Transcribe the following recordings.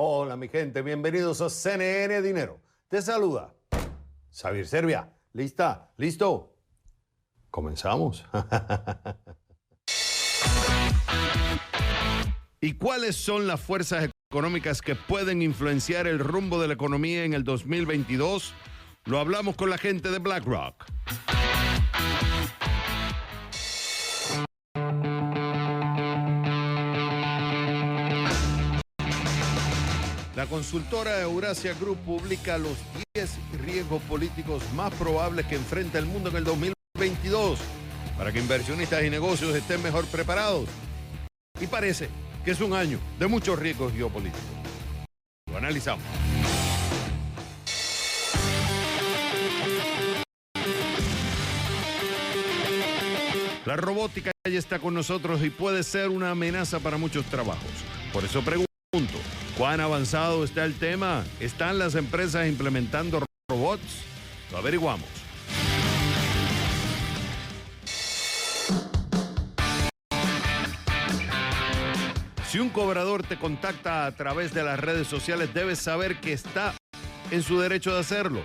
Hola mi gente, bienvenidos a CNN Dinero. Te saluda Xavier Serbia. ¿Lista? ¿Listo? Comenzamos. ¿Y cuáles son las fuerzas económicas que pueden influenciar el rumbo de la economía en el 2022? Lo hablamos con la gente de BlackRock. La consultora Eurasia Group publica los 10 riesgos políticos más probables que enfrenta el mundo en el 2022 para que inversionistas y negocios estén mejor preparados. Y parece que es un año de muchos riesgos geopolíticos. Lo analizamos. La robótica ya está con nosotros y puede ser una amenaza para muchos trabajos. Por eso pregunto, ¿cuán avanzado está el tema? ¿Están las empresas implementando robots? Lo averiguamos. Si un cobrador te contacta a través de las redes sociales, debes saber que está en su derecho de hacerlo.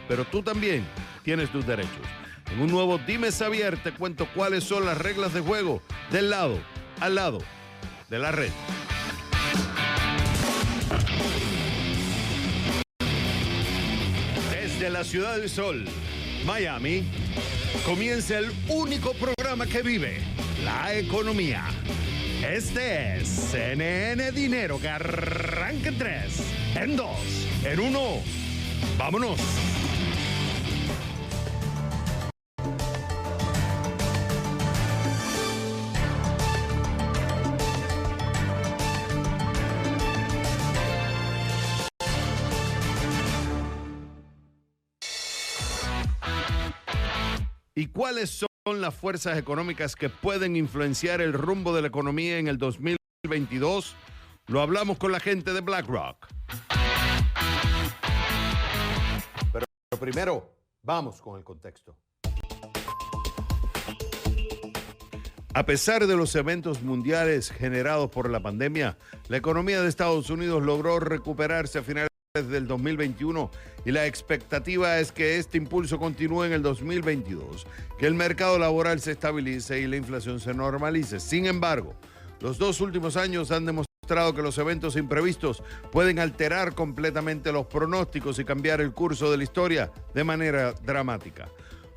Pero tú también tienes tus derechos. En un nuevo Dime Xavier te cuento cuáles son las reglas de juego del lado al lado de la red. Desde la Ciudad del Sol, Miami, comienza el único programa que vive la economía. Este es CNN Dinero, que arranca en 3, en 2, en 1. ¡Vámonos! ¿Y cuáles son las fuerzas económicas que pueden influenciar el rumbo de la economía en el 2022? Lo hablamos con la gente de BlackRock. Pero primero, vamos con el contexto. A pesar de los eventos mundiales generados por la pandemia, la economía de Estados Unidos logró recuperarse a finales del 2021 y la expectativa es que este impulso continúe en el 2022, que el mercado laboral se estabilice y la inflación se normalice. Sin embargo, los 2 últimos años han demostrado que los eventos imprevistos pueden alterar completamente los pronósticos y cambiar el curso de la historia de manera dramática.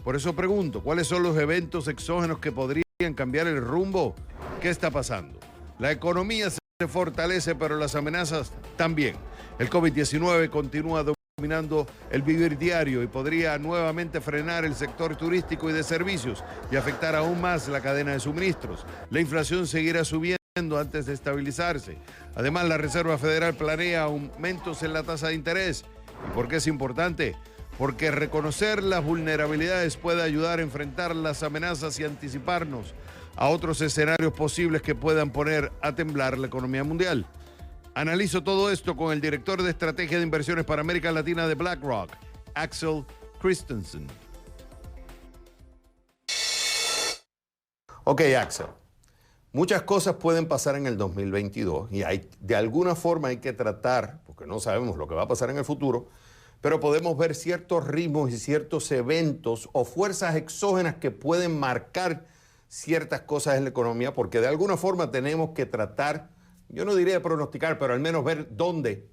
Por eso pregunto, ¿cuáles son los eventos exógenos que podrían cambiar el rumbo? ¿Qué está pasando? La economía se fortalece, pero las amenazas también. El COVID-19 continúa dominando el vivir diario y podría nuevamente frenar el sector turístico y de servicios y afectar aún más la cadena de suministros. La inflación seguirá subiendo antes de estabilizarse. Además, la Reserva Federal planea aumentos en la tasa de interés. ¿Y por qué es importante? Porque reconocer las vulnerabilidades puede ayudar a enfrentar las amenazas y anticiparnos a otros escenarios posibles que puedan poner a temblar la economía mundial. Analizo todo esto con el director de Estrategia de Inversiones para América Latina de BlackRock, Axel Christensen. Ok, Axel. Muchas cosas pueden pasar en el 2022 y de alguna forma hay que tratar, porque no sabemos lo que va a pasar en el futuro, pero podemos ver ciertos ritmos y ciertos eventos o fuerzas exógenas que pueden marcar ciertas cosas en la economía, porque de alguna forma tenemos que tratar, yo no diría pronosticar, pero al menos ver dónde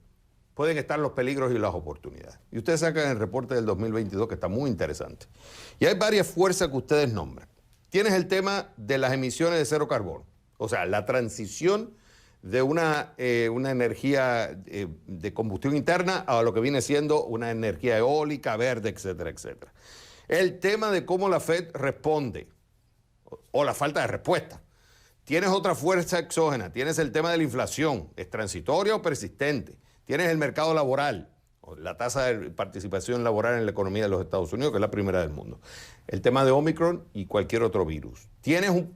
pueden estar los peligros y las oportunidades. Y ustedes sacan el reporte del 2022 que está muy interesante. Y hay varias fuerzas que ustedes nombran. Tienes el tema de las emisiones de cero carbono, o sea, la transición de una energía de combustión interna a lo que viene siendo una energía eólica, verde, etcétera, etcétera. El tema de cómo la Fed responde o la falta de respuesta. Tienes otra fuerza exógena, tienes el tema de la inflación, ¿es transitoria o persistente? Tienes el mercado laboral, la tasa de participación laboral en la economía de los Estados Unidos, que es la primera del mundo. El tema de Omicron y cualquier otro virus. Tienes un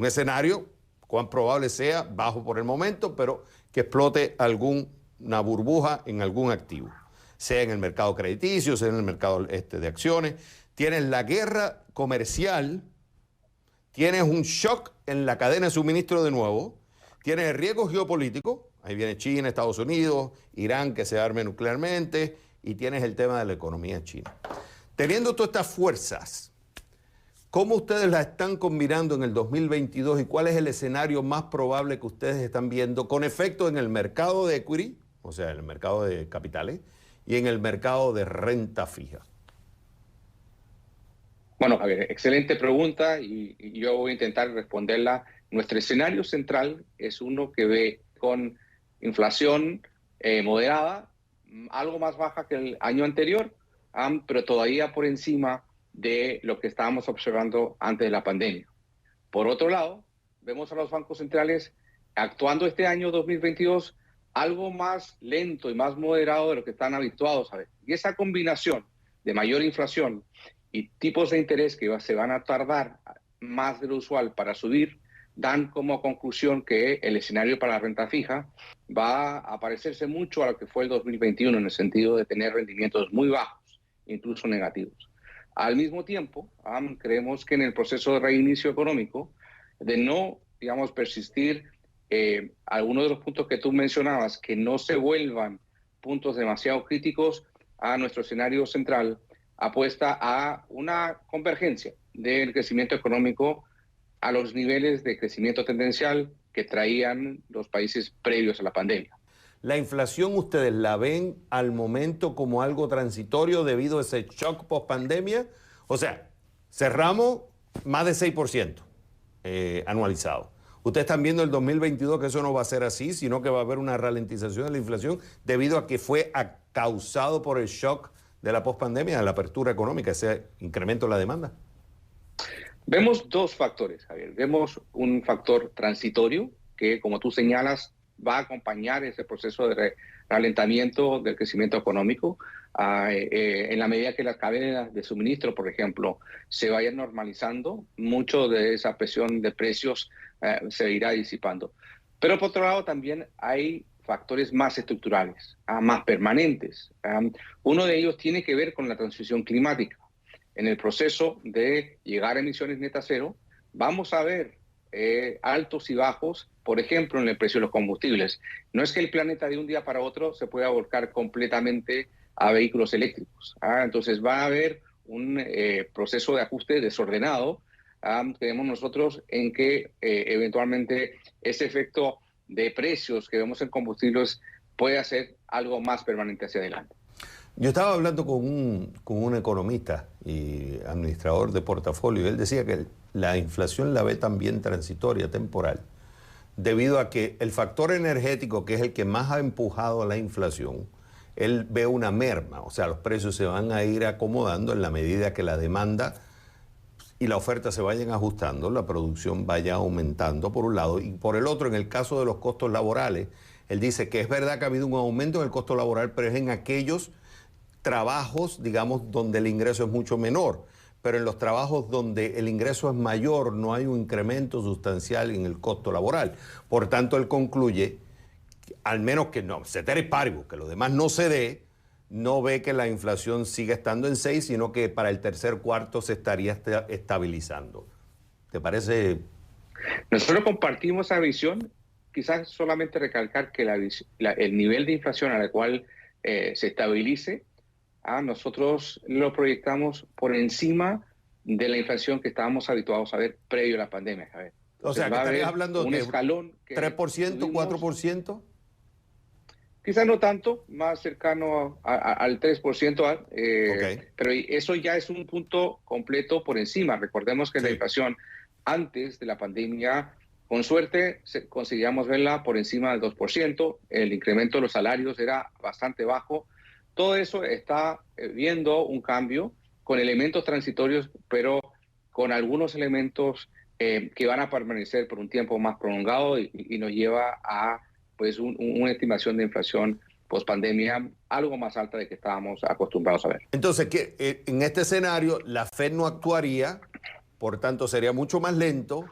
escenario, cuán probable sea, bajo por el momento, pero que explote alguna burbuja en algún activo, sea en el mercado crediticio, sea en el mercado de acciones. Tienes la guerra comercial, tienes un shock en la cadena de suministro de nuevo, tienes el riesgo geopolítico, Ahí viene China, Estados Unidos, Irán que se arme nuclearmente y tienes el tema de la economía china. Teniendo todas estas fuerzas, ¿cómo ustedes las están combinando en el 2022 y cuál es el escenario más probable que ustedes están viendo con efecto en el mercado de equity, o sea, en el mercado de capitales, y en el mercado de renta fija? Bueno, Javier, excelente pregunta y yo voy a intentar responderla. Nuestro escenario central es uno que ve con inflación moderada, algo más baja que el año anterior, pero todavía por encima de lo que estábamos observando antes de la pandemia. Por otro lado, vemos a los bancos centrales actuando este año 2022 algo más lento y más moderado de lo que están habituados a ver. Y esa combinación de mayor inflación y tipos de interés que se van a tardar más de lo usual para subir, dan como conclusión que el escenario para la renta fija va a parecerse mucho a lo que fue el 2021 en el sentido de tener rendimientos muy bajos, incluso negativos. Al mismo tiempo, creemos que en el proceso de reinicio económico, de no, digamos, persistir algunos de los puntos que tú mencionabas, que no se vuelvan puntos demasiado críticos a nuestro escenario central, apuesta a una convergencia del crecimiento económico a los niveles de crecimiento tendencial que traían los países previos a la pandemia. ¿La inflación ustedes la ven al momento como algo transitorio debido a ese shock post-pandemia? O sea, cerramos más de 6% anualizado. ¿Ustedes están viendo el 2022 que eso no va a ser así, sino que va a haber una ralentización de la inflación debido a que fue causado por el shock de la pospandemia, de la apertura económica, ese incremento de la demanda? Vemos dos factores, Javier. Vemos un factor transitorio que, como tú señalas, va a acompañar ese proceso de ralentamiento del crecimiento económico en la medida que las cadenas de suministro, por ejemplo, se vayan normalizando, mucho de esa presión de precios se irá disipando. Pero por otro lado también hay factores más estructurales, más permanentes. Uno de ellos tiene que ver con la transición climática. En el proceso de llegar a emisiones netas cero, vamos a ver altos y bajos, por ejemplo, en el precio de los combustibles. No es que el planeta de un día para otro se pueda volcar completamente a vehículos eléctricos. Entonces va a haber un proceso de ajuste desordenado, creemos nosotros, en que eventualmente ese efecto de precios que vemos en combustibles puede hacer algo más permanente hacia adelante. Yo estaba hablando con un economista y administrador de portafolio, y él decía que la inflación la ve también transitoria, temporal, debido a que el factor energético, que es el que más ha empujado a la inflación, él ve una merma, o sea, los precios se van a ir acomodando en la medida que la demanda y la oferta se vayan ajustando, la producción vaya aumentando por un lado, y por el otro, en el caso de los costos laborales, él dice que es verdad que ha habido un aumento en el costo laboral, pero es en aquellos trabajos, digamos, donde el ingreso es mucho menor, pero en los trabajos donde el ingreso es mayor no hay un incremento sustancial en el costo laboral. Por tanto, él concluye, al menos que no, ceteris paribus, que lo demás no se dé, no ve que la inflación siga estando en 6, sino que para el tercer cuarto se estaría estabilizando. ¿Te parece? Nosotros compartimos esa visión, quizás solamente recalcar que el nivel de inflación al cual se estabilice, nosotros lo proyectamos por encima de la inflación que estábamos habituados a ver previo a la pandemia. Entonces, o sea, que estarías hablando de escalón que 3%, 4%. Quizás no tanto, más cercano al 3%, Okay. pero eso ya es un punto completo por encima. Recordemos que la inflación antes de la pandemia, con suerte, conseguíamos verla por encima del 2%, el incremento de los salarios era bastante bajo. Todo eso está viendo un cambio con elementos transitorios, pero con algunos elementos que van a permanecer por un tiempo más prolongado y nos lleva a pues una estimación de inflación post-pandemia algo más alta de que estábamos acostumbrados a ver. Entonces, que en este escenario la Fed no actuaría, por tanto sería mucho más lento,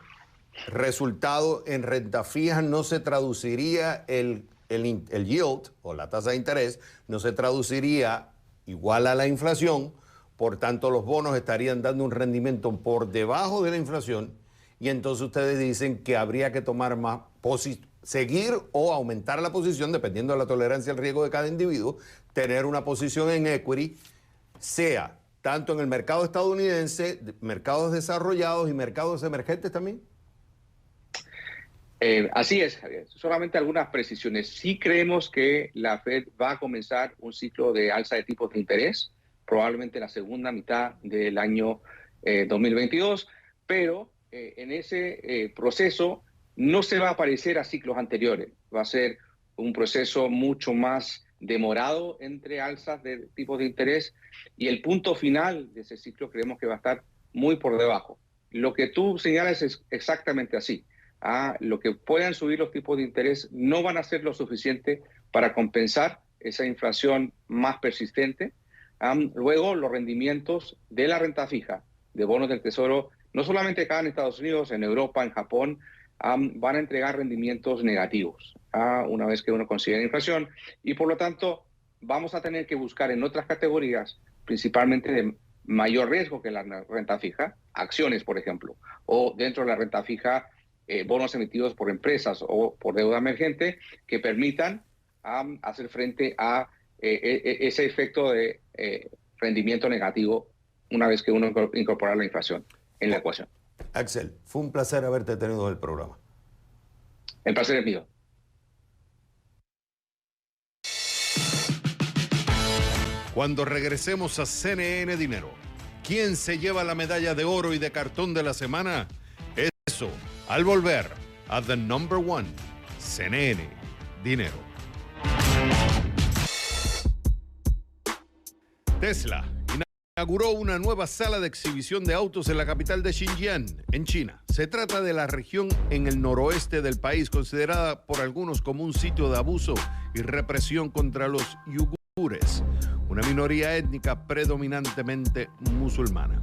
resultado en renta fija no se traduciría el yield o la tasa de interés, no se traduciría igual a la inflación, por tanto los bonos estarían dando un rendimiento por debajo de la inflación y entonces ustedes dicen que habría que tomar más seguir o aumentar la posición, dependiendo de la tolerancia al riesgo de cada individuo, tener una posición en equity, sea tanto en el mercado estadounidense, mercados desarrollados y mercados emergentes también? Así es, Javier. Solamente algunas precisiones. Sí creemos que la Fed va a comenzar un ciclo de alza de tipos de interés, probablemente en la segunda mitad del año 2022, pero en ese proceso no se va a parecer a ciclos anteriores. Va a ser un proceso mucho más demorado entre alzas de tipos de interés y el punto final de ese ciclo creemos que va a estar muy por debajo. Lo que tú señalas es exactamente así. Lo que puedan subir los tipos de interés no van a ser lo suficiente para compensar esa inflación más persistente. Luego, los rendimientos de la renta fija, de bonos del Tesoro, no solamente acá en Estados Unidos, en Europa, en Japón, van a entregar rendimientos negativos una vez que uno considera inflación. Y por lo tanto, vamos a tener que buscar en otras categorías, principalmente de mayor riesgo que la renta fija, acciones, por ejemplo, o dentro de la renta fija, bonos emitidos por empresas o por deuda emergente que permitan hacer frente a ese efecto de rendimiento negativo una vez que uno incorpora la inflación en la ecuación. Axel, fue un placer haberte tenido en el programa. El placer es mío. Cuando regresemos a CNN Dinero, ¿quién se lleva la medalla de oro y de cartón de la semana? Eso, al volver a The Number One, CNN Dinero. Tesla inauguró una nueva sala de exhibición de autos en la capital de Xinjiang, en China. Se trata de la región en el noroeste del país, considerada por algunos como un sitio de abuso y represión contra los uigures, una minoría étnica predominantemente musulmana.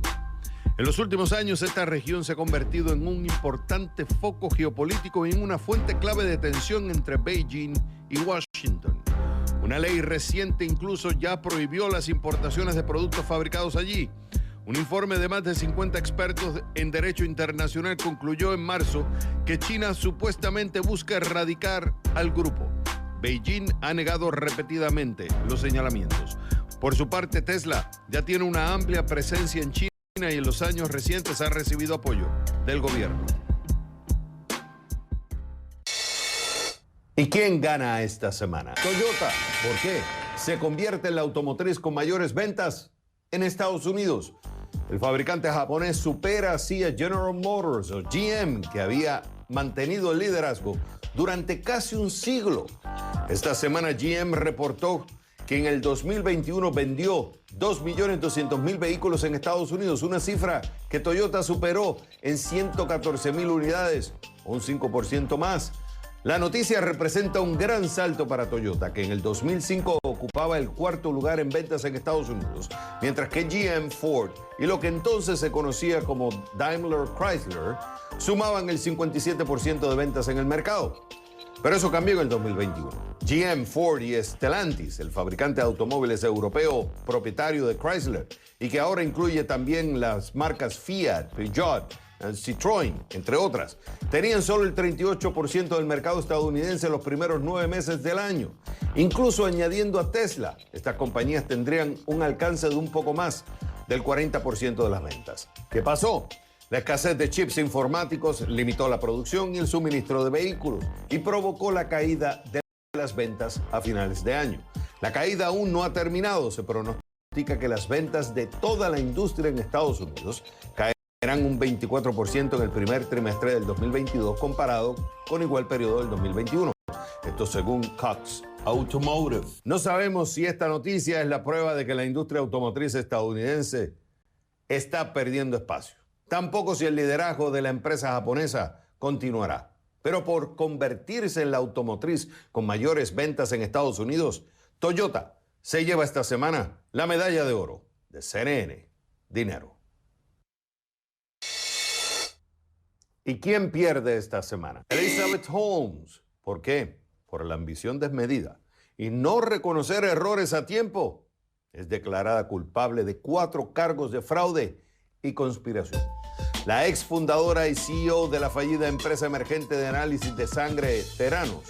En los últimos años, esta región se ha convertido en un importante foco geopolítico y en una fuente clave de tensión entre Beijing y Washington. Una ley reciente incluso ya prohibió las importaciones de productos fabricados allí. Un informe de más de 50 expertos en derecho internacional concluyó en marzo que China supuestamente busca erradicar al grupo. Beijing ha negado repetidamente los señalamientos. Por su parte, Tesla ya tiene una amplia presencia en China y en los años recientes ha recibido apoyo del gobierno. ¿Y quién gana esta semana? Toyota. ¿Por qué? Se convierte en la automotriz con mayores ventas en Estados Unidos. El fabricante japonés supera así a General Motors o GM, que había mantenido el liderazgo durante casi un siglo. Esta semana GM reportó que en el 2021 vendió 2.200.000 vehículos en Estados Unidos, una cifra que Toyota superó en 114.000 unidades, un 5% más. La noticia representa un gran salto para Toyota, que en el 2005 ocupaba el cuarto lugar en ventas en Estados Unidos, mientras que GM, Ford y lo que entonces se conocía como Daimler Chrysler sumaban el 57% de ventas en el mercado. Pero eso cambió en el 2021. GM, Ford y Stellantis, el fabricante de automóviles europeo propietario de Chrysler, y que ahora incluye también las marcas Fiat, Peugeot, Citroën, entre otras, tenían solo el 38% del mercado estadounidense en los primeros 9 meses del año. Incluso añadiendo a Tesla, estas compañías tendrían un alcance de un poco más del 40% de las ventas. ¿Qué pasó? La escasez de chips informáticos limitó la producción y el suministro de vehículos y provocó la caída de las ventas a finales de año. La caída aún no ha terminado. Se pronostica que las ventas de toda la industria en Estados Unidos caerán un 24% en el primer trimestre del 2022 comparado con igual periodo del 2021. Esto según Cox Automotive. No sabemos si esta noticia es la prueba de que la industria automotriz estadounidense está perdiendo espacio. Tampoco si el liderazgo de la empresa japonesa continuará. Pero por convertirse en la automotriz con mayores ventas en Estados Unidos, Toyota se lleva esta semana la medalla de oro de CNN Dinero. ¿Y quién pierde esta semana? Elizabeth Holmes. ¿Por qué? Por la ambición desmedida y no reconocer errores a tiempo. Es declarada culpable de 4 cargos de fraude y conspiración. La ex fundadora y CEO de la fallida empresa emergente de análisis de sangre Theranos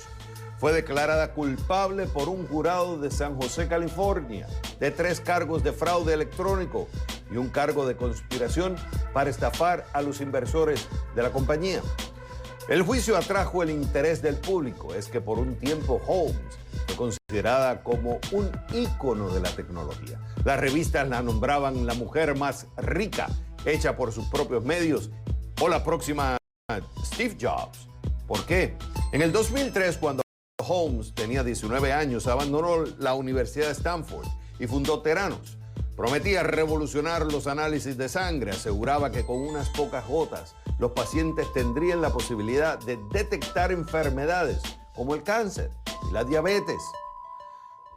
fue declarada culpable por un jurado de San José, California, de 3 cargos de fraude electrónico y un cargo de conspiración para estafar a los inversores de la compañía. El juicio atrajo el interés del público. Es que por un tiempo Holmes fue considerada como un ícono de la tecnología. Las revistas la nombraban la mujer más rica, hecha por sus propios medios, o la próxima Steve Jobs. ¿Por qué? En el 2003, cuando Holmes tenía 19 años, abandonó la Universidad de Stanford y fundó Theranos. Prometía revolucionar los análisis de sangre, aseguraba que con unas pocas gotas los pacientes tendrían la posibilidad de detectar enfermedades como el cáncer y la diabetes.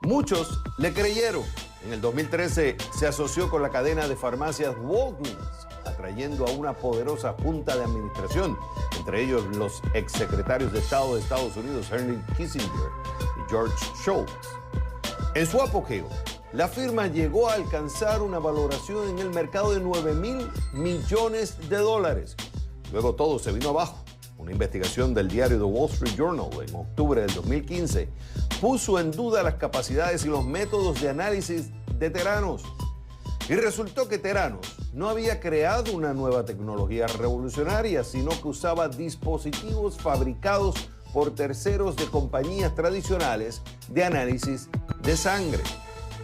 Muchos le creyeron. En el 2013 se asoció con la cadena de farmacias Walgreens, atrayendo a una poderosa junta de administración, entre ellos los exsecretarios de Estado de Estados Unidos, Henry Kissinger y George Shultz. En su apogeo, la firma llegó a alcanzar una valoración en el mercado de $9,000 millones. Luego todo se vino abajo. Una investigación del diario The Wall Street Journal en octubre del 2015 puso en duda las capacidades y los métodos de análisis de Theranos. Y resultó que Theranos no había creado una nueva tecnología revolucionaria, sino que usaba dispositivos fabricados por terceros de compañías tradicionales de análisis de sangre.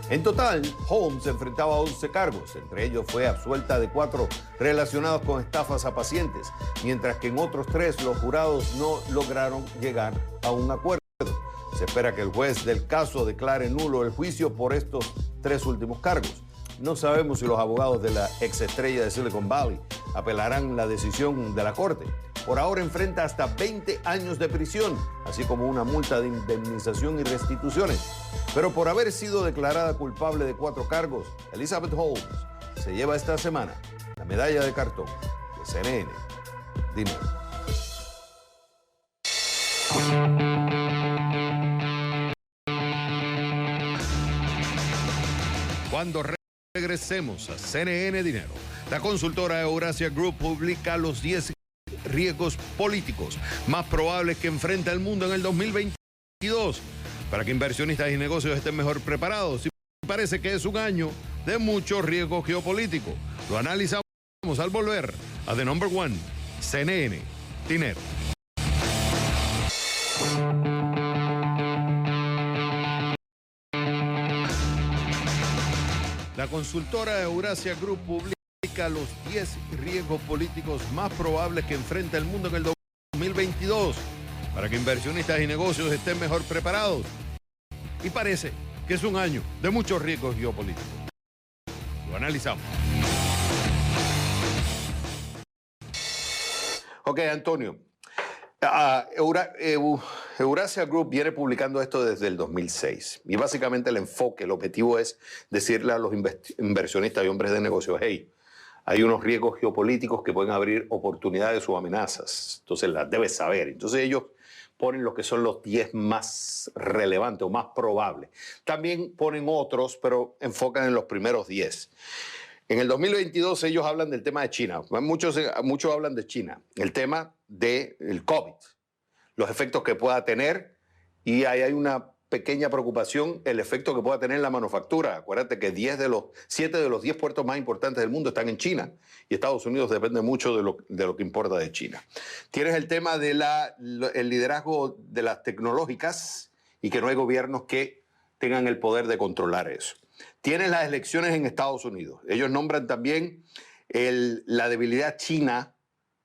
En total, Holmes enfrentaba 11 cargos, entre ellos fue absuelta de 4 relacionados con estafas a pacientes, mientras que en otros 3 los jurados no lograron llegar a un acuerdo. Se espera que el juez del caso declare nulo el juicio por estos 3 últimos cargos. No sabemos si los abogados de la exestrella de Silicon Valley apelarán la decisión de la corte. Por ahora enfrenta hasta 20 años de prisión, así como una multa de indemnización y restituciones. Pero por haber sido declarada culpable de 4 cargos, Elizabeth Holmes se lleva esta semana la medalla de cartón de CNN Dinero. Cuando regresemos a CNN Dinero, la consultora Eurasia Group publica los 10 riesgos políticos más probables que enfrenta el mundo en el 2022 para que inversionistas y negocios estén mejor preparados. Y parece que es un año de mucho riesgo geopolítico. Lo analizamos al volver a The Number One, CNN Dinero. La consultora Eurasia Group publica los 10 riesgos políticos más probables que enfrenta el mundo en el 2022 para que inversionistas y negocios estén mejor preparados. Y parece que es un año de muchos riesgos geopolíticos. Lo analizamos. Ok, Antonio. Eurasia Group viene publicando esto desde el 2006 y básicamente el enfoque, el objetivo es decirle a los inversionistas y hombres de negocios, hey, hay unos riesgos geopolíticos que pueden abrir oportunidades o amenazas, entonces las debes saber. Entonces ellos ponen lo que son los 10 más relevantes o más probables. También ponen otros, pero enfocan en los primeros 10. En el 2022 ellos hablan del tema de China. Muchos hablan de China. El tema del COVID, los efectos que pueda tener, y ahí hay una pequeña preocupación, el efecto que pueda tener en la manufactura. Acuérdate que 7 de los 10 puertos más importantes del mundo están en China y Estados Unidos depende mucho de lo que importa de China. Tienes el tema del liderazgo de las tecnológicas y que no hay gobiernos que tengan el poder de controlar eso. Tienes las elecciones en Estados Unidos. Ellos nombran también la debilidad china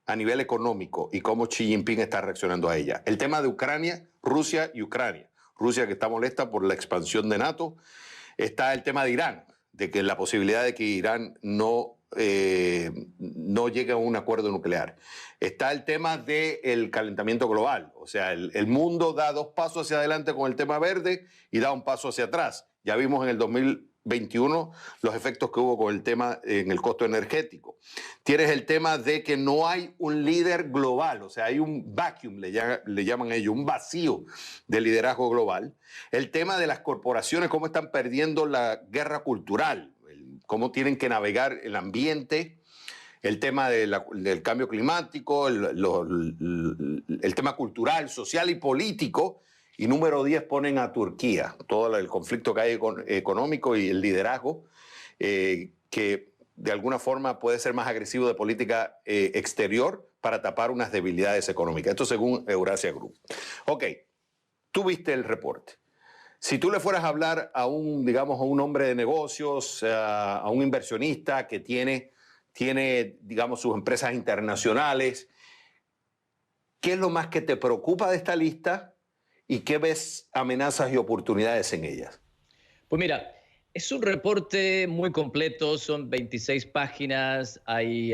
a nivel económico y cómo Xi Jinping está reaccionando a ella. El tema de Ucrania, Rusia y Ucrania. Rusia que está molesta por la expansión de NATO. Está el tema de Irán, de que la posibilidad de que Irán no llegue a un acuerdo nuclear. Está el tema del calentamiento global. O sea, el mundo da 2 pasos hacia adelante con el tema verde y da un paso hacia atrás. Ya vimos en el 2021 los efectos que hubo con el tema en el costo energético. Tienes el tema de que no hay un líder global, o sea, hay un vacuum, le llaman ellos, un vacío de liderazgo global. El tema de las corporaciones, cómo están perdiendo la guerra cultural, cómo tienen que navegar el ambiente el tema del cambio climático, el tema cultural, social y político. Y número 10 ponen a Turquía, todo el conflicto que hay económico y el liderazgo, que de alguna forma puede ser más agresivo de política exterior para tapar unas debilidades económicas. Esto según Eurasia Group. Ok, tú viste el reporte. Si tú le fueras a hablar a digamos, a un hombre de negocios, a un inversionista que tiene, digamos, sus empresas internacionales, ¿qué es lo más que te preocupa de esta lista y qué ves amenazas y oportunidades en ellas? Pues mira, es un reporte muy completo, son 26 páginas, hay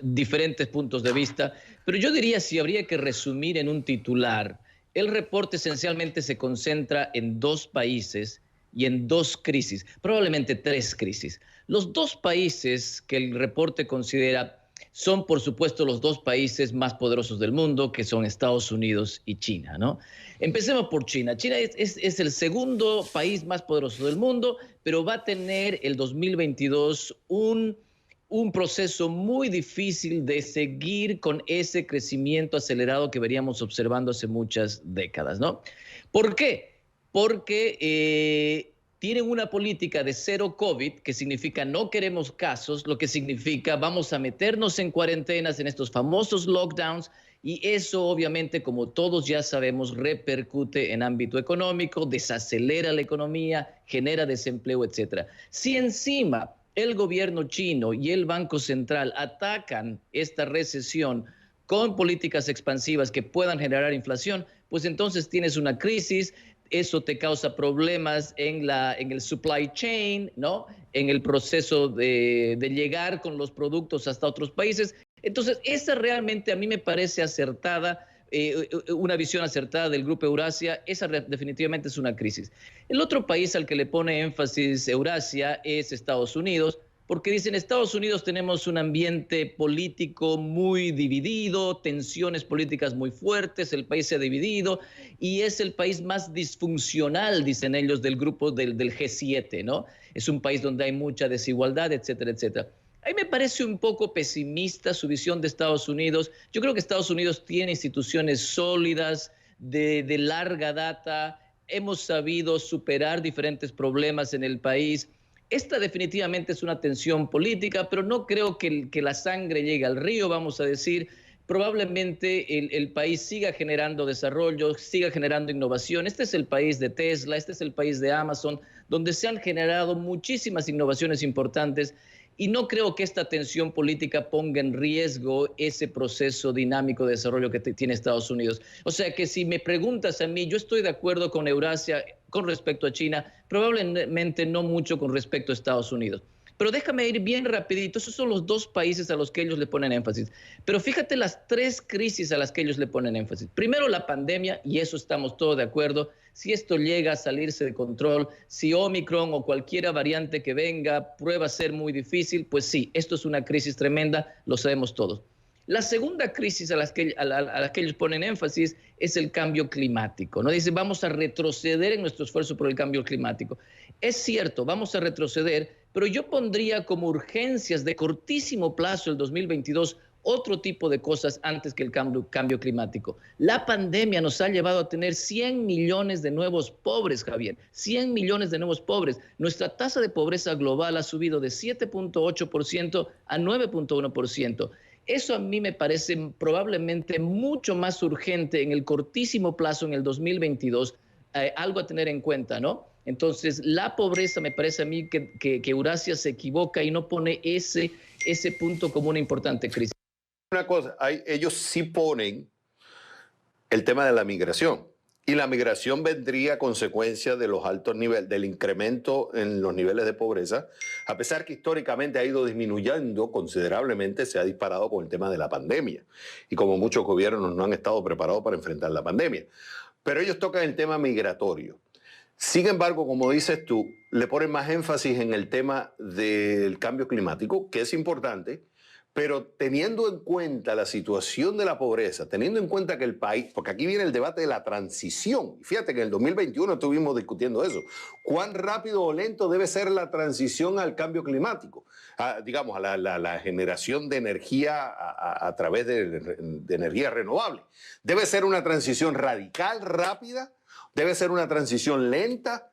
diferentes puntos de vista, pero yo diría si habría que resumir en un titular, el reporte esencialmente se concentra en dos países y en dos crisis, probablemente tres crisis. Los dos países que el reporte considera son, por supuesto, los dos países más poderosos del mundo, que son Estados Unidos y China, ¿no? Empecemos por China. China es el segundo país más poderoso del mundo, pero va a tener el 2022 un proceso muy difícil de seguir con ese crecimiento acelerado que veníamos observando hace muchas décadas, ¿no? ¿Por qué? Porque tienen una política de cero COVID, que significa no queremos casos, lo que significa vamos a meternos en cuarentenas, en estos famosos lockdowns, y eso obviamente, como todos ya sabemos, repercute en ámbito económico, desacelera la economía, genera desempleo, etc. Si encima el gobierno chino y el Banco Central atacan esta recesión con políticas expansivas que puedan generar inflación, pues entonces tienes una crisis. Eso te causa problemas en el supply chain, ¿no? En el proceso de llegar con los productos hasta otros países. Entonces, esa realmente a mí me parece acertada, una visión acertada del Grupo Eurasia. Esa definitivamente es una crisis. El otro país al que le pone énfasis Eurasia es Estados Unidos, porque dicen, Estados Unidos tenemos un ambiente político muy dividido, tensiones políticas muy fuertes, el país se ha dividido y es el país más disfuncional, dicen ellos, del grupo del G7, ¿no? Es un país donde hay mucha desigualdad, etcétera, etcétera. A mí me parece un poco pesimista su visión de Estados Unidos. Yo creo que Estados Unidos tiene instituciones sólidas, de larga data. Hemos sabido superar diferentes problemas en el país. Esta definitivamente es una tensión política, pero no creo que la sangre llegue al río, vamos a decir. Probablemente el país siga generando desarrollo, siga generando innovación. Este es el país de Tesla, este es el país de Amazon, donde se han generado muchísimas innovaciones importantes. Y no creo que esta tensión política ponga en riesgo ese proceso dinámico de desarrollo que tiene Estados Unidos. O sea que si me preguntas a mí, yo estoy de acuerdo con Eurasia con respecto a China, probablemente no mucho con respecto a Estados Unidos. Pero déjame ir bien rapidito, esos son los dos países a los que ellos le ponen énfasis. Pero fíjate las tres crisis a las que ellos le ponen énfasis. Primero la pandemia, y eso estamos todos de acuerdo. Si esto llega a salirse de control, si Omicron o cualquier variante que venga prueba a ser muy difícil, pues sí, esto es una crisis tremenda, lo sabemos todos. La segunda crisis a la que ellos ponen énfasis es el cambio climático, ¿no? Dicen, vamos a retroceder en nuestro esfuerzo por el cambio climático. Es cierto, vamos a retroceder, pero yo pondría como urgencias de cortísimo plazo el 2022 otro tipo de cosas antes que el cambio climático. La pandemia nos ha llevado a tener 100 millones de nuevos pobres, Javier, 100 millones de nuevos pobres. Nuestra tasa de pobreza global ha subido de 7.8% a 9.1%. Eso a mí me parece probablemente mucho más urgente en el cortísimo plazo, en el 2022, algo a tener en cuenta, ¿no? Entonces, la pobreza me parece a mí que Eurasia se equivoca y no pone ese punto como una importante crisis. Una cosa, ellos sí ponen el tema de la migración. Y la migración vendría a consecuencia de los altos niveles, del incremento en los niveles de pobreza, a pesar que históricamente ha ido disminuyendo considerablemente, se ha disparado con el tema de la pandemia. Y como muchos gobiernos no han estado preparados para enfrentar la pandemia. Pero ellos tocan el tema migratorio. Sin embargo, como dices tú, le ponen más énfasis en el tema del cambio climático, que es importante, Pero teniendo en cuenta la situación de la pobreza, teniendo en cuenta que el país, porque aquí viene el debate de la transición, fíjate que en el 2021 estuvimos discutiendo eso, ¿cuán rápido o lento debe ser la transición al cambio climático? Digamos, a la generación de energía a través de energía renovable. ¿Debe ser una transición radical, rápida? ¿Debe ser una transición lenta?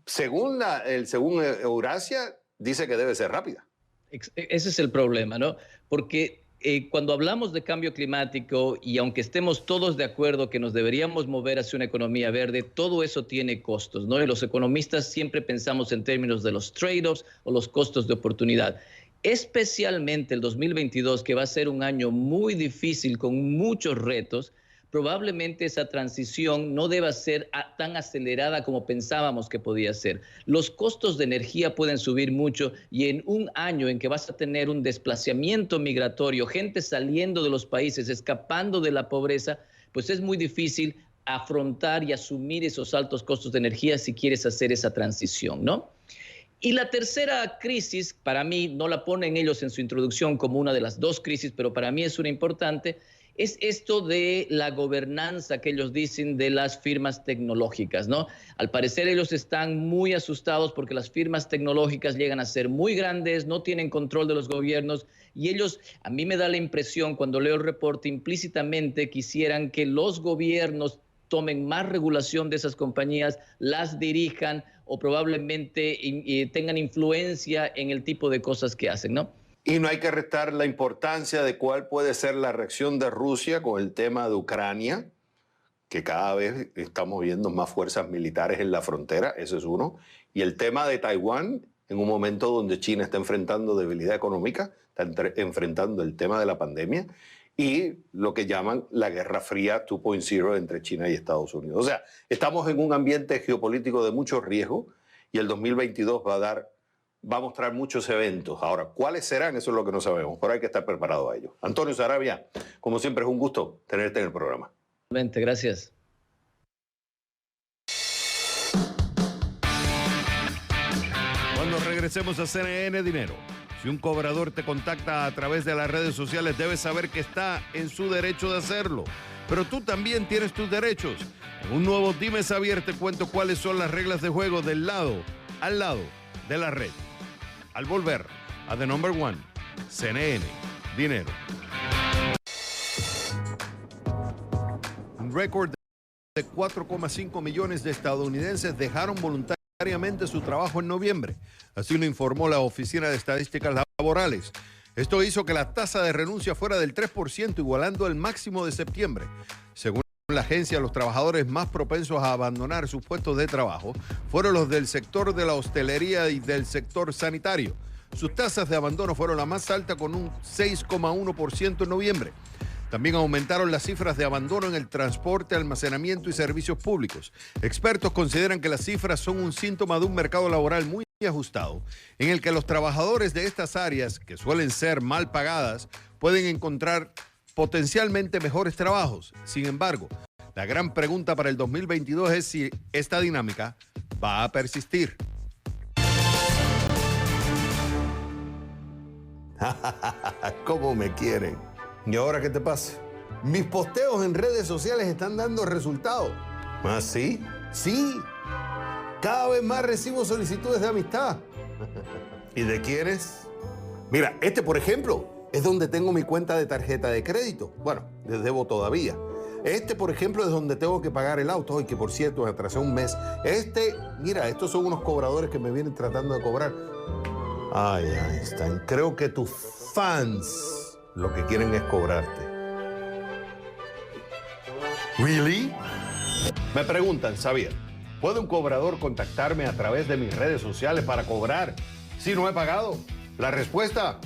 Según Eurasia, dice que debe ser rápida. Ese es el problema, ¿no? Porque cuando hablamos de cambio climático y aunque estemos todos de acuerdo que nos deberíamos mover hacia una economía verde, todo eso tiene costos, ¿no? Y los economistas siempre pensamos en términos de los trade-offs o los costos de oportunidad. Especialmente el 2022, que va a ser un año muy difícil con muchos retos, probablemente esa transición no deba ser tan acelerada como pensábamos que podía ser. Los costos de energía pueden subir mucho y en un año en que vas a tener un desplazamiento migratorio, gente saliendo de los países, escapando de la pobreza, pues es muy difícil afrontar y asumir esos altos costos de energía si quieres hacer esa transición, ¿no? Y la tercera crisis, para mí, no la ponen ellos en su introducción como una de las dos crisis, pero para mí es una importante, es esto de la gobernanza que ellos dicen de las firmas tecnológicas, ¿no? Al parecer ellos están muy asustados porque las firmas tecnológicas llegan a ser muy grandes, no tienen control de los gobiernos y ellos, a mí me da la impresión cuando leo el reporte, implícitamente quisieran que los gobiernos tomen más regulación de esas compañías, las dirijan o probablemente tengan influencia en el tipo de cosas que hacen, ¿no? Y no hay que restar la importancia de cuál puede ser la reacción de Rusia con el tema de Ucrania, que cada vez estamos viendo más fuerzas militares en la frontera, ese es uno. Y el tema de Taiwán, en un momento donde China está enfrentando debilidad económica, está enfrentando el tema de la pandemia y lo que llaman la Guerra Fría 2.0 entre China y Estados Unidos. O sea, estamos en un ambiente geopolítico de mucho riesgo y el 2022 va a mostrar muchos eventos. Ahora, ¿cuáles serán? Eso es lo que no sabemos, pero hay que estar preparado a ello. Antonio Saravia, como siempre es un gusto tenerte en el programa. Gracias. Cuando regresemos a CNN Dinero, si un cobrador te contacta a través de las redes sociales, debes saber que está en su derecho de hacerlo. Pero tú también tienes tus derechos. En un nuevo Dime Xavier te cuento cuáles son las reglas de juego al lado de la red. Al volver a The Number One, CNN Dinero. Un récord de 4,5 millones de estadounidenses dejaron voluntariamente su trabajo en noviembre. Así lo informó la Oficina de Estadísticas Laborales. Esto hizo que la tasa de renuncia fuera del 3%, igualando el máximo de septiembre. Según la agencia, los trabajadores más propensos a abandonar sus puestos de trabajo fueron los del sector de la hostelería y del sector sanitario. Sus tasas de abandono fueron las más altas, con un 6,1% en noviembre. También aumentaron las cifras de abandono en el transporte, almacenamiento y servicios públicos. Expertos consideran que las cifras son un síntoma de un mercado laboral muy ajustado, en el que los trabajadores de estas áreas, que suelen ser mal pagadas, pueden encontrar potencialmente mejores trabajos. Sin embargo, la gran pregunta para el 2022 es si esta dinámica va a persistir. ¿Cómo me quieren? ¿Y ahora qué te pasa? Mis posteos en redes sociales están dando resultados. ¿Ah, sí? Sí. Cada vez más recibo solicitudes de amistad. ¿Y de quiénes? Mira, por ejemplo, es donde tengo mi cuenta de tarjeta de crédito. Bueno, les debo todavía. Por ejemplo, es donde tengo que pagar el auto. Hoy, que por cierto, me atrasé un mes. Mira, estos son unos cobradores que me vienen tratando de cobrar. Ay, Einstein, creo que tus fans lo que quieren es cobrarte. ¿Really? Me preguntan, Xavier, ¿puede un cobrador contactarme a través de mis redes sociales para cobrar si no he pagado? La respuesta,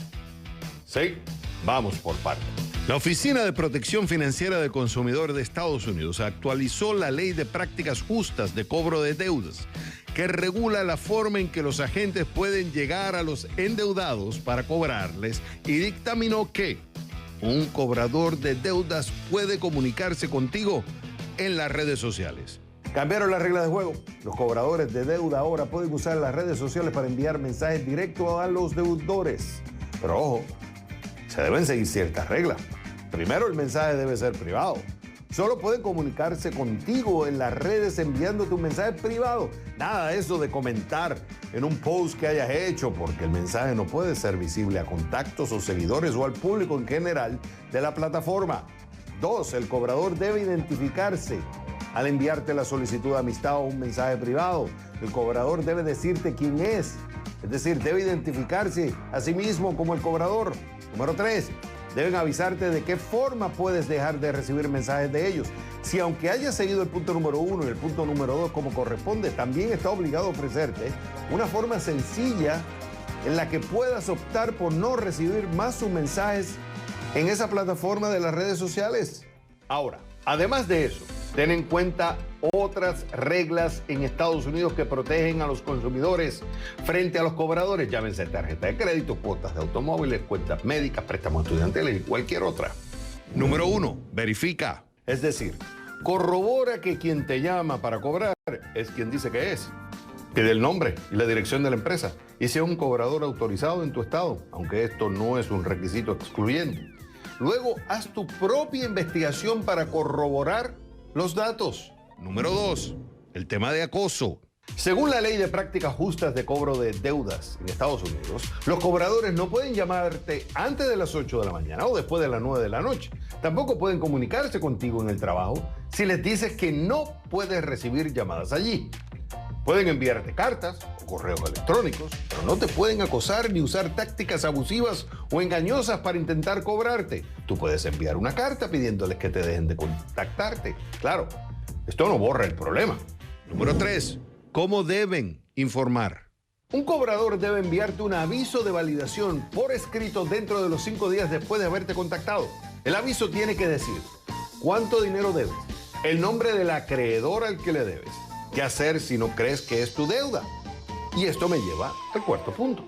sí. Vamos por partes. La Oficina de Protección Financiera del Consumidor de Estados Unidos actualizó la Ley de Prácticas Justas de Cobro de Deudas, que regula la forma en que los agentes pueden llegar a los endeudados para cobrarles, y dictaminó que un cobrador de deudas puede comunicarse contigo en las redes sociales. Cambiaron las reglas de juego. Los cobradores de deuda ahora pueden usar las redes sociales para enviar mensajes directos a los deudores. Pero ojo, se deben seguir ciertas reglas. Primero, el mensaje debe ser privado. Solo pueden comunicarse contigo en las redes enviándote un mensaje privado. Nada de eso de comentar en un post que hayas hecho, porque el mensaje no puede ser visible a contactos o seguidores o al público en general de la plataforma. 2, el cobrador debe identificarse al enviarte la solicitud de amistad o un mensaje privado. El cobrador debe decirte quién es decir, debe identificarse a sí mismo como el cobrador. Número 3, deben avisarte de qué forma puedes dejar de recibir mensajes de ellos. Si aunque hayas seguido el punto número 1 y el punto número 2 como corresponde, también está obligado a ofrecerte una forma sencilla en la que puedas optar por no recibir más sus mensajes en esa plataforma de las redes sociales. Ahora, además de eso, ten en cuenta otras reglas en Estados Unidos que protegen a los consumidores frente a los cobradores, llámense tarjeta de crédito, cuotas de automóviles, cuentas médicas, préstamos estudiantiles y cualquier otra. Número 1, verifica. Es decir, corrobora que quien te llama para cobrar es quien dice que es. Pide el nombre y la dirección de la empresa y sea un cobrador autorizado en tu estado, aunque esto no es un requisito excluyente. Luego, haz tu propia investigación para corroborar los datos. Número 2, el tema de acoso. Según la ley de prácticas justas de cobro de deudas en Estados Unidos, los cobradores no pueden llamarte antes de las 8 de la mañana o después de las 9 de la noche. Tampoco pueden comunicarse contigo en el trabajo si les dices que no puedes recibir llamadas allí. Pueden enviarte cartas o correos electrónicos, pero no te pueden acosar ni usar tácticas abusivas o engañosas para intentar cobrarte. Tú puedes enviar una carta pidiéndoles que te dejen de contactarte. Claro, esto no borra el problema. Número 3, ¿cómo deben informar? Un cobrador debe enviarte un aviso de validación por escrito dentro de los 5 días después de haberte contactado. El aviso tiene que decir cuánto dinero debes, el nombre del acreedor al que le debes, qué hacer si no crees que es tu deuda. Y esto me lleva al cuarto punto.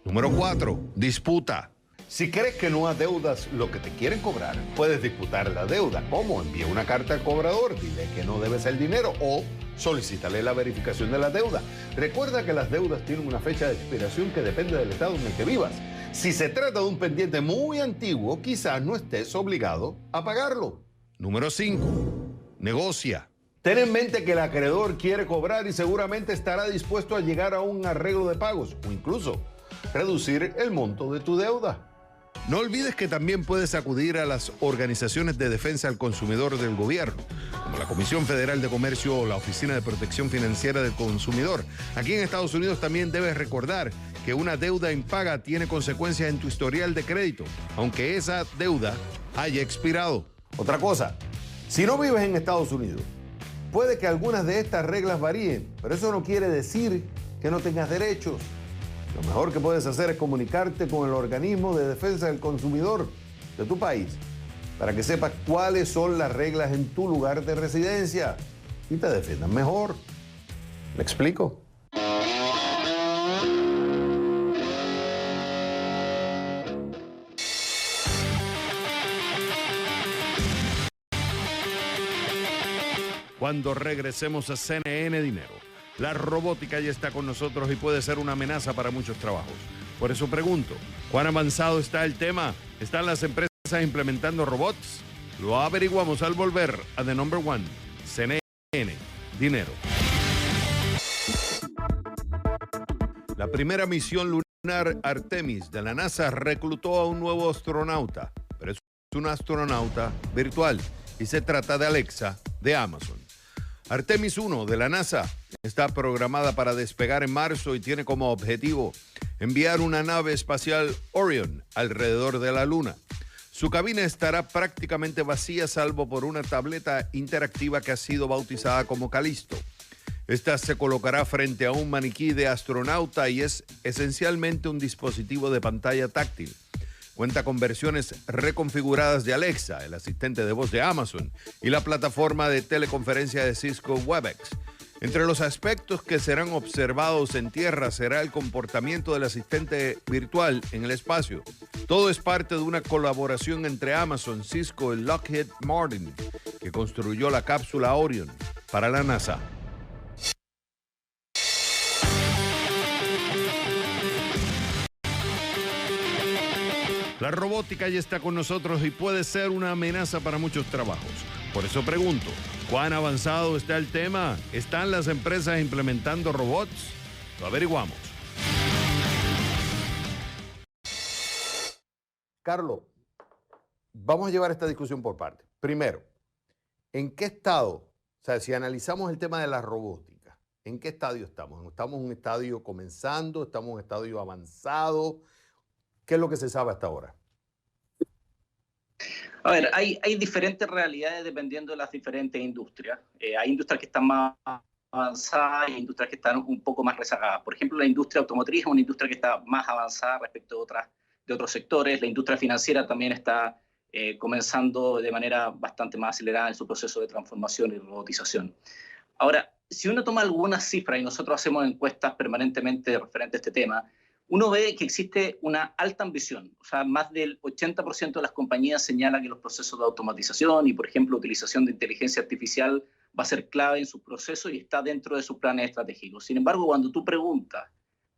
Número 4, disputa. Si crees que no adeudas lo que te quieren cobrar, puedes disputar la deuda. ¿Cómo? Envía una carta al cobrador, dile que no debes el dinero o solicítale la verificación de la deuda. Recuerda que las deudas tienen una fecha de expiración que depende del estado en el que vivas. Si se trata de un pendiente muy antiguo, quizás no estés obligado a pagarlo. Número 5, negocia. Ten en mente que el acreedor quiere cobrar y seguramente estará dispuesto a llegar a un arreglo de pagos o incluso reducir el monto de tu deuda. No olvides que también puedes acudir a las organizaciones de defensa al consumidor del gobierno, como la Comisión Federal de Comercio o la Oficina de Protección Financiera del Consumidor. Aquí en Estados Unidos también debes recordar que una deuda impaga tiene consecuencias en tu historial de crédito, aunque esa deuda haya expirado. Otra cosa, si no vives en Estados Unidos, puede que algunas de estas reglas varíen, pero eso no quiere decir que no tengas derechos. Lo mejor que puedes hacer es comunicarte con el organismo de defensa del consumidor de tu país para que sepas cuáles son las reglas en tu lugar de residencia y te defiendan mejor. ¿Me explico? Cuando regresemos a CNN Dinero, la robótica ya está con nosotros y puede ser una amenaza para muchos trabajos. Por eso pregunto, ¿cuán avanzado está el tema? ¿Están las empresas implementando robots? Lo averiguamos al volver a The Number One, CNN Dinero. La primera misión lunar Artemis de la NASA reclutó a un nuevo astronauta, pero es un astronauta virtual y se trata de Alexa de Amazon. Artemis 1 de la NASA está programada para despegar en marzo y tiene como objetivo enviar una nave espacial Orion alrededor de la Luna. Su cabina estará prácticamente vacía salvo por una tableta interactiva que ha sido bautizada como Calisto. Esta se colocará frente a un maniquí de astronauta y es esencialmente un dispositivo de pantalla táctil. Cuenta con versiones reconfiguradas de Alexa, el asistente de voz de Amazon, y la plataforma de teleconferencia de Cisco Webex. Entre los aspectos que serán observados en tierra será el comportamiento del asistente virtual en el espacio. Todo es parte de una colaboración entre Amazon, Cisco y Lockheed Martin, que construyó la cápsula Orion para la NASA. La robótica ya está con nosotros y puede ser una amenaza para muchos trabajos. Por eso pregunto, ¿cuán avanzado está el tema? ¿Están las empresas implementando robots? Lo averiguamos. Carlos, vamos a llevar esta discusión por partes. Primero, ¿en qué estado, o sea, si analizamos el tema de la robótica, ¿en qué estadio estamos? ¿Estamos en un estadio comenzando? ¿Estamos en un estadio avanzado? ¿Qué es lo que se sabe hasta ahora? A ver, hay diferentes realidades dependiendo de las diferentes industrias. Hay industrias que están más avanzadas y industrias que están un poco más rezagadas. Por ejemplo, la industria automotriz es una industria que está más avanzada respecto de otros sectores. La industria financiera también está comenzando de manera bastante más acelerada en su proceso de transformación y robotización. Ahora, si uno toma algunas cifras, y nosotros hacemos encuestas permanentemente referente a este tema, uno ve que existe una alta ambición. O sea, más del 80% de las compañías señala que los procesos de automatización y, por ejemplo, utilización de inteligencia artificial va a ser clave en sus procesos y está dentro de sus planes estratégicos. Sin embargo, cuando tú preguntas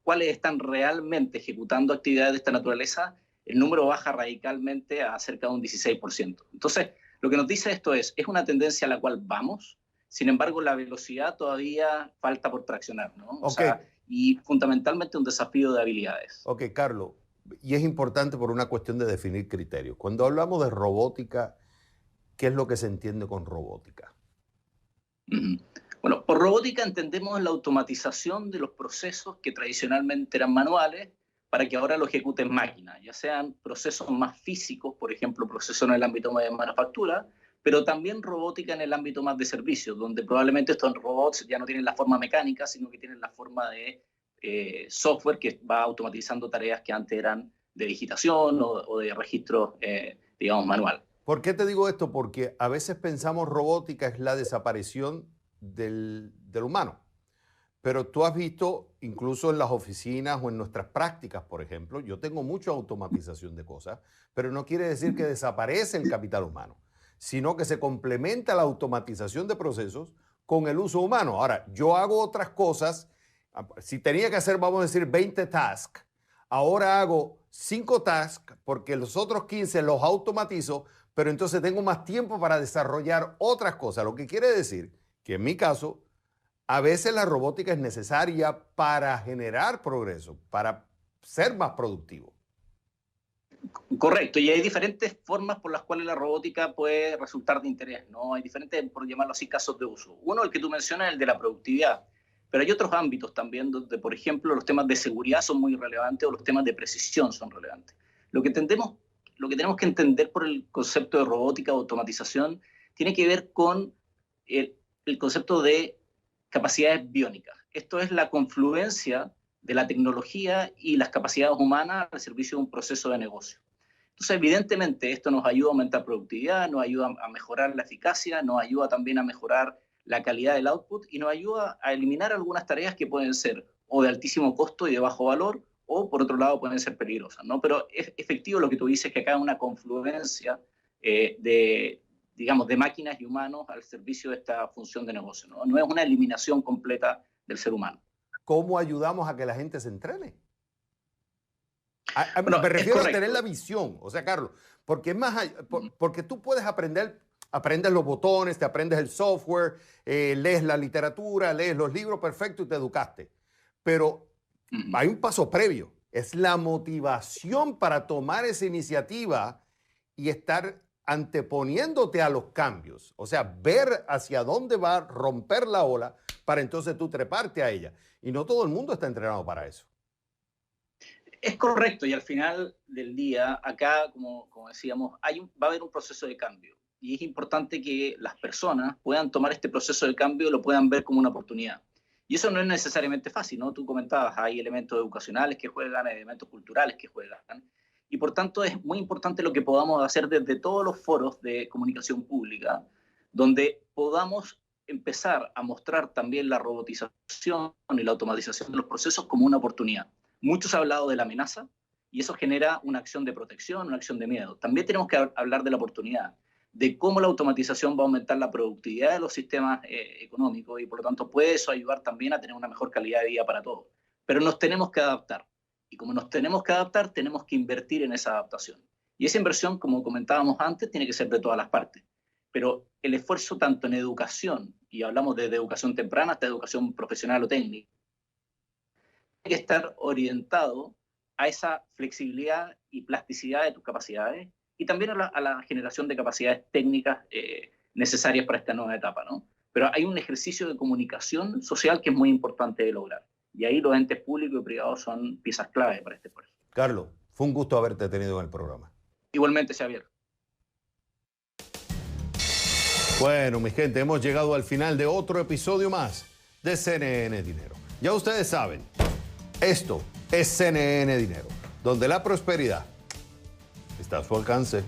cuáles están realmente ejecutando actividades de esta naturaleza, el número baja radicalmente a cerca de un 16%. Entonces, lo que nos dice esto es una tendencia a la cual vamos, sin embargo, la velocidad todavía falta por traccionar, ¿no? O sea, y fundamentalmente un desafío de habilidades. Ok, Carlos, y es importante por una cuestión de definir criterios. Cuando hablamos de robótica, ¿qué es lo que se entiende con robótica? Bueno, por robótica entendemos la automatización de los procesos que tradicionalmente eran manuales para que ahora lo ejecuten máquinas, ya sean procesos más físicos, por ejemplo, procesos en el ámbito de manufactura, pero también robótica en el ámbito más de servicios, donde probablemente estos robots ya no tienen la forma mecánica, sino que tienen la forma de software que va automatizando tareas que antes eran de digitación o de registro, digamos, manual. ¿Por qué te digo esto? Porque a veces pensamos robótica es la desaparición del humano. Pero tú has visto, incluso en las oficinas o en nuestras prácticas, por ejemplo, yo tengo mucha automatización de cosas, pero no quiere decir que desaparece el capital humano, sino que se complementa la automatización de procesos con el uso humano. Ahora, yo hago otras cosas, si tenía que hacer, vamos a decir, 20 tasks, ahora hago 5 tasks porque los otros 15 los automatizo, pero entonces tengo más tiempo para desarrollar otras cosas, lo que quiere decir que en mi caso, a veces la robótica es necesaria para generar progreso, para ser más productivo. Correcto, y hay diferentes formas por las cuales la robótica puede resultar de interés, ¿no? Hay diferentes, por llamarlo así, casos de uso. Uno, el que tú mencionas, es el de la productividad, pero hay otros ámbitos también donde, por ejemplo, los temas de seguridad son muy relevantes o los temas de precisión son relevantes. Lo que tenemos que entender por el concepto de robótica o automatización tiene que ver con el concepto de capacidades biónicas. Esto es la confluencia de la tecnología y las capacidades humanas al servicio de un proceso de negocio. Entonces, evidentemente, esto nos ayuda a aumentar productividad, nos ayuda a mejorar la eficacia, nos ayuda también a mejorar la calidad del output y nos ayuda a eliminar algunas tareas que pueden ser o de altísimo costo y de bajo valor o, por otro lado, pueden ser peligrosas, ¿no? Pero es efectivo lo que tú dices, que acá hay una confluencia de máquinas y humanos al servicio de esta función de negocio, ¿no? No es una eliminación completa del ser humano. ¿Cómo ayudamos a que la gente se entrene? Bueno, me refiero a tener la visión, o sea, Carlos, porque es más, porque tú puedes aprendes los botones, te aprendes el software, lees la literatura, lees los libros, perfecto, y te educaste. Pero hay un paso previo, es la motivación para tomar esa iniciativa y estar anteponiéndote a los cambios, o sea, ver hacia dónde va a romper la ola para entonces tú treparte a ella. Y no todo el mundo está entrenado para eso. Es correcto, y al final del día, acá, como decíamos, va a haber un proceso de cambio. Y es importante que las personas puedan tomar este proceso de cambio y lo puedan ver como una oportunidad. Y eso no es necesariamente fácil, ¿no? Tú comentabas, hay elementos educacionales que juegan, hay elementos culturales que juegan. Y por tanto es muy importante lo que podamos hacer desde todos los foros de comunicación pública, donde podamos empezar a mostrar también la robotización y la automatización de los procesos como una oportunidad. Muchos han hablado de la amenaza y eso genera una acción de protección, una acción de miedo. También tenemos que hablar de la oportunidad, de cómo la automatización va a aumentar la productividad de los sistemas económicos y por lo tanto puede eso ayudar también a tener una mejor calidad de vida para todos. Pero nos tenemos que adaptar. Y como nos tenemos que adaptar, tenemos que invertir en esa adaptación. Y esa inversión, como comentábamos antes, tiene que ser de todas las partes. Pero el esfuerzo tanto en educación, y hablamos desde educación temprana hasta educación profesional o técnica, tiene que estar orientado a esa flexibilidad y plasticidad de tus capacidades y también a la generación de capacidades técnicas necesarias para esta nueva etapa, ¿no? Pero hay un ejercicio de comunicación social que es muy importante de lograr. Y ahí los entes públicos y privados son piezas clave para este esfuerzo. Carlos, fue un gusto haberte tenido en el programa. Igualmente, Xavier. Bueno, mi gente, hemos llegado al final de otro episodio más de CNN Dinero. Ya ustedes saben, esto es CNN Dinero, donde la prosperidad está a su alcance.